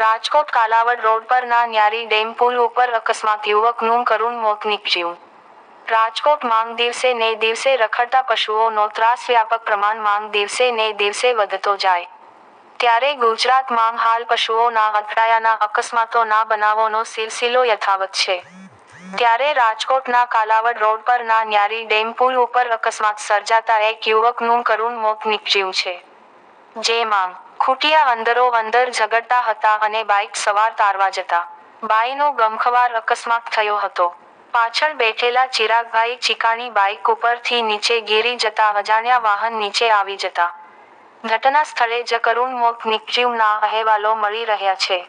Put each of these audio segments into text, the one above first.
Rajkot Kalavad road પરના ન્યારી dam પુલ ઉપર અકસ્માત, યુવકનું કરુણ મોત નીપજ્યું. રાજકોટ માંગ દિવસે ને દિવસે રખડતા પશુઓનો ત્રાસ, વ્યાપક પ્રમાણમાં દિવસે ને દિવસે વધતો જાય ત્યારે ગુજરાતમાં હાલ પશુઓના અથડાયાના અકસ્માતોના બનાવોનો સિલસિલો યથાવત છે. ત્યારે રાજકોટના કાલાવડ રોડ પરના ન્યારી ડેમ પુલ ઉપર અકસ્માત સર્જાતા એક યુવકનું કરુણ મોત નીપજ્યું છે. જેમાં ખૂટિયા અંદરો-અંદર ઝઘડતા હતા અને બાઇક સવાર તારવા જતા બાઈનો ગમખ્વાર અકસ્માત થયો હતો. પાછળ બેઠેલા ચિરાગભાઈ ચીકાણી બાઇક ઉપરથી નીચે ગીરી જતા અજાણ્યા વાહન નીચે આવી જતા ઘટના સ્થળે જ કરુણ મોત નીપજ્યુંના અહેવાલો મળી રહ્યા છે.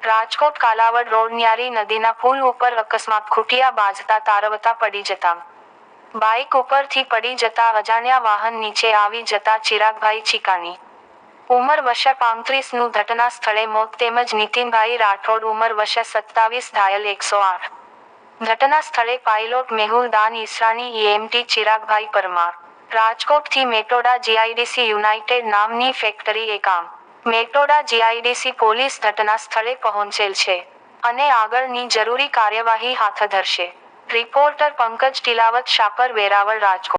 રાજકોટ કાલાવડ રોડ ન્યારી નદીના પુલ ઉપર અકસ્માત, ખૂટિયા બાઝતા તારવતા પડી જતા બાઇક ઉપરથી પડી જતા અજાણ્યા વાહન નીચે આવી જતા ચિરાગભાઈ ચીકાણી ઉંમર વર્ષ 35નું ઘટના સ્થળે મોત તેમજ નીતિનભાઈ રાઠોડ ઉંમર વર્ષ 27 ઘાયલ 108. ઘટના સ્થળે પાયલોટ મેહુલ દાન ઈસરાણી, EMT ચિરાગભાઈ પરમાર. રાજકોટથી મેટોડા GIDC યુનાઇટેડ નામની ફેક્ટરીએ કામ. મેટોડા GIDC પોલીસ ઘટના સ્થળે પહોંચેલ છે અને આગળની જરૂરી કાર્યવાહી હાથ ધરશે. રિપોર્ટર પંકજ ટીલાવત, શાપર, વેરાવળ, રાજકોટ.